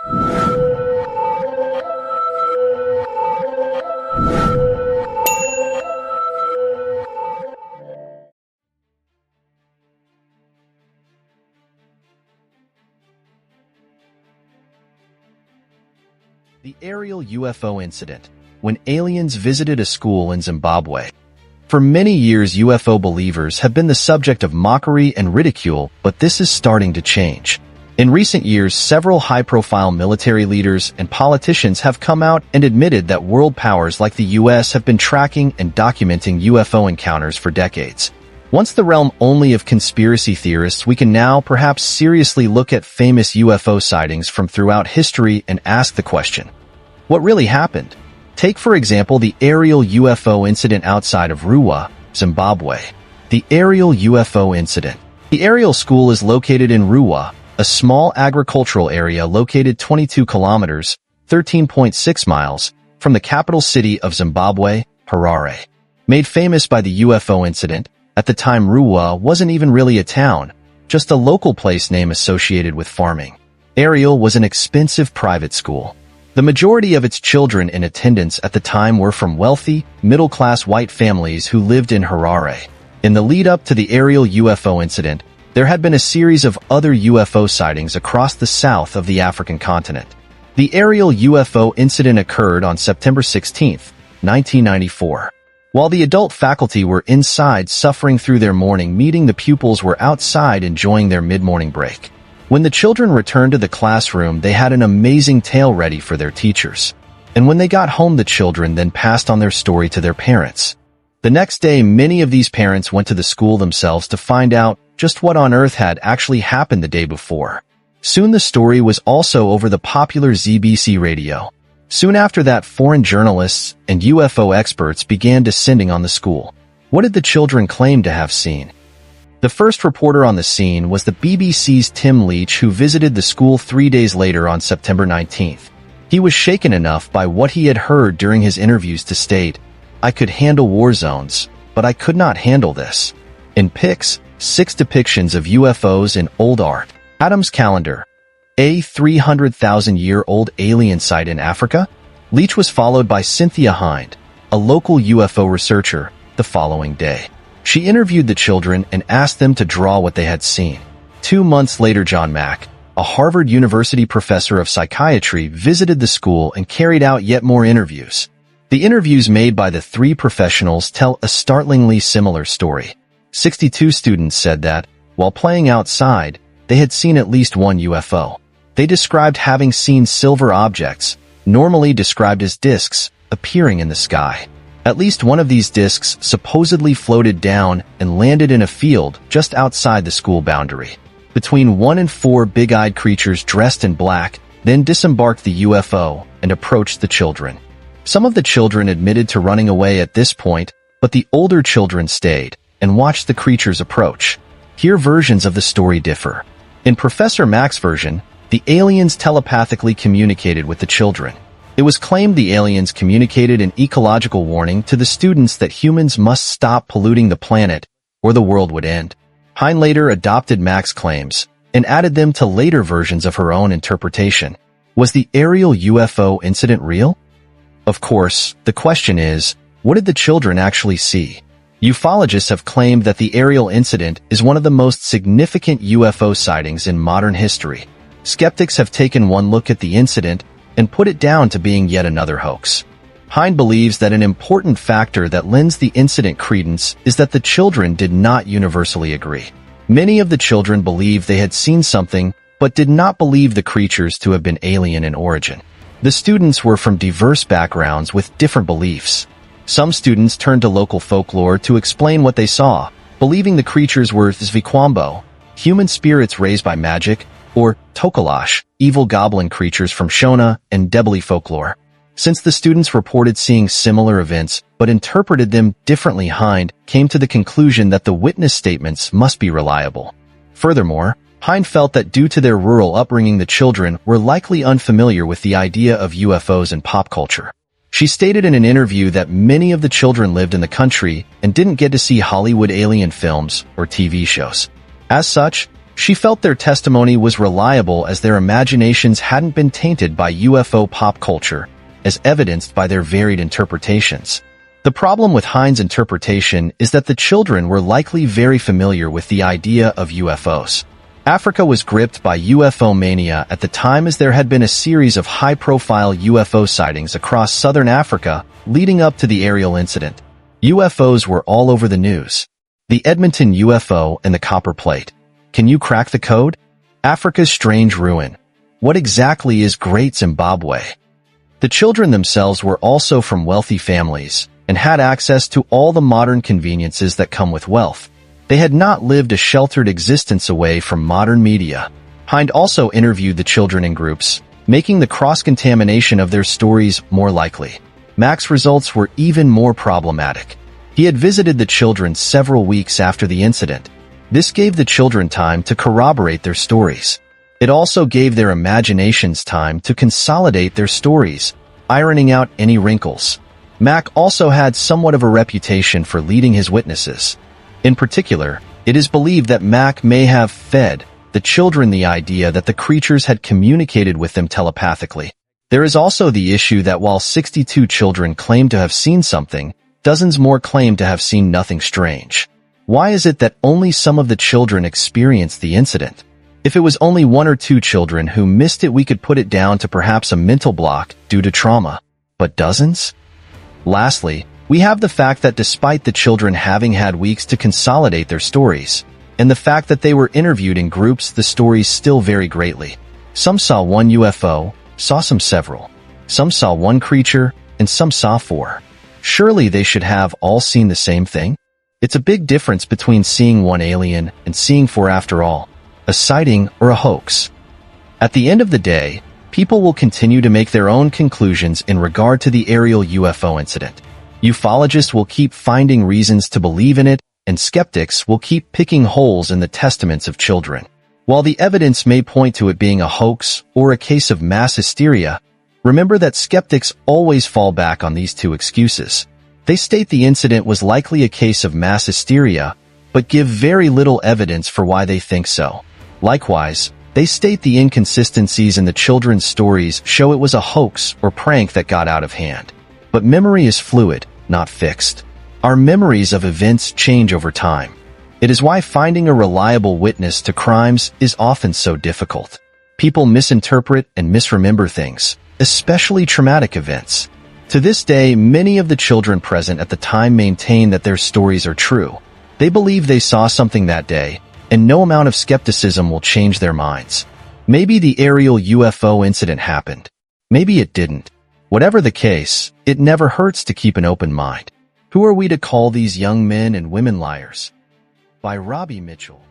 The Ariel UFO incident, when aliens visited a school in Zimbabwe. For many years, UFO believers have been the subject of mockery and ridicule, but this is starting to change. In recent years, several high-profile military leaders and politicians have come out and admitted that world powers like the US have been tracking and documenting UFO encounters for decades. Once the realm only of conspiracy theorists, we can now perhaps seriously look at famous UFO sightings from throughout history and ask the question, what really happened? Take, for example, the Ariel UFO incident outside of Ruwa, Zimbabwe. The Ariel UFO incident. The Ariel School is located in Ruwa, a small agricultural area located 22 kilometers, 13.6 miles, from the capital city of Zimbabwe, Harare. Made famous by the UFO incident, at the time Ruwa wasn't even really a town, just a local place name associated with farming. Ariel was an expensive private school. The majority of its children in attendance at the time were from wealthy, middle-class white families who lived in Harare. In the lead-up to the Ariel UFO incident, there had been a series of other UFO sightings across the south of the African continent. The Ariel UFO incident occurred on September 16, 1994. While the adult faculty were inside suffering through their morning meeting, the pupils were outside enjoying their mid-morning break. When the children returned to the classroom, they had an amazing tale ready for their teachers. And when they got home, the children then passed on their story to their parents. The next day, many of these parents went to the school themselves to find out just what on earth had actually happened the day before. Soon the story was also over the popular ZBC radio. Soon after that, foreign journalists and UFO experts began descending on the school. What did the children claim to have seen? The first reporter on the scene was the BBC's Tim Leach, who visited the school 3 days later on September 19th. He was shaken enough by what he had heard during his interviews to state, "I could handle war zones, but I could not handle this." In pics, 6 depictions of UFOs in old art. Adam's calendar. A 300,000-year-old alien site in Africa? Leach was followed by Cynthia Hind, a local UFO researcher, the following day. She interviewed the children and asked them to draw what they had seen. 2 months later, John Mack, a Harvard University professor of psychiatry, visited the school and carried out yet more interviews. The interviews made by the 3 professionals tell a startlingly similar story. 62 students said that, while playing outside, they had seen at least one UFO. They described having seen silver objects, normally described as discs, appearing in the sky. At least one of these discs supposedly floated down and landed in a field just outside the school boundary. Between 1 and 4 big-eyed creatures dressed in black then disembarked the UFO and approached the children. Some of the children admitted to running away at this point, but the older children stayed and watched the creatures approach. Here versions of the story differ. In Professor Mack's version, the aliens telepathically communicated with the children. It was claimed the aliens communicated an ecological warning to the students that humans must stop polluting the planet or the world would end. Hind later adopted Mack's claims and added them to later versions of her own interpretation. Was the Ariel UFO incident real? Of course, the question is, what did the children actually see? Ufologists have claimed that the Ariel incident is one of the most significant UFO sightings in modern history. Skeptics have taken one look at the incident and put it down to being yet another hoax. Hind believes that an important factor that lends the incident credence is that the children did not universally agree. Many of the children believed they had seen something, but did not believe the creatures to have been alien in origin. The students were from diverse backgrounds with different beliefs. Some students turned to local folklore to explain what they saw, believing the creatures were Zvikwambo, human spirits raised by magic, or Tokalash, evil goblin creatures from Shona and Debeli folklore. Since the students reported seeing similar events but interpreted them differently, Hind came to the conclusion that the witness statements must be reliable. Furthermore, Hind felt that due to their rural upbringing, the children were likely unfamiliar with the idea of UFOs in pop culture. She stated in an interview that many of the children lived in the country and didn't get to see Hollywood alien films or TV shows. As such, She felt their testimony was reliable as their imaginations hadn't been tainted by UFO pop culture, as evidenced by their varied interpretations. The problem with Hines' interpretation is that the children were likely very familiar with the idea of UFOs. Africa was gripped by UFO mania at the time, as there had been a series of high-profile UFO sightings across southern Africa leading up to the Ariel incident. UFOs were all over the news. The Edmonton UFO and the copper plate. Can you crack the code? Africa's strange ruin. What exactly is Great Zimbabwe? The children themselves were also from wealthy families and had access to all the modern conveniences that come with wealth. They had not lived a sheltered existence away from modern media. Hind also interviewed the children in groups, making the cross-contamination of their stories more likely. Mac's results were even more problematic. He had visited the children several weeks after the incident. This gave the children time to corroborate their stories. It also gave their imaginations time to consolidate their stories, ironing out any wrinkles. Mac also had somewhat of a reputation for leading his witnesses. In particular, it is believed that Mac may have fed the children the idea that the creatures had communicated with them telepathically. There is also the issue that while 62 children claim to have seen something, dozens more claim to have seen nothing strange. Why is it that only some of the children experienced the incident? If it was only one or two children who missed it, we could put it down to perhaps a mental block due to trauma. But dozens? Lastly, we have the fact that despite the children having had weeks to consolidate their stories, and the fact that they were interviewed in groups, the stories still vary greatly. Some saw one UFO, saw several. Some saw one creature, and some saw four. Surely they should have all seen the same thing? It's a big difference between seeing one alien and seeing four after all. A sighting or a hoax. At the end of the day, people will continue to make their own conclusions in regard to the Ariel UFO incident. Ufologists will keep finding reasons to believe in it, and skeptics will keep picking holes in the testaments of children. While the evidence may point to it being a hoax or a case of mass hysteria, remember that skeptics always fall back on these two excuses. They state the incident was likely a case of mass hysteria, but give very little evidence for why they think so. Likewise, they state the inconsistencies in the children's stories show it was a hoax or prank that got out of hand. But memory is fluid, not fixed. Our memories of events change over time. It is why finding a reliable witness to crimes is often so difficult. People misinterpret and misremember things, especially traumatic events. To this day, many of the children present at the time maintain that their stories are true. They believe they saw something that day, and no amount of skepticism will change their minds. Maybe the Ariel UFO incident happened. Maybe it didn't. Whatever the case, it never hurts to keep an open mind. Who are we to call these young men and women liars? By Robbie Mitchell.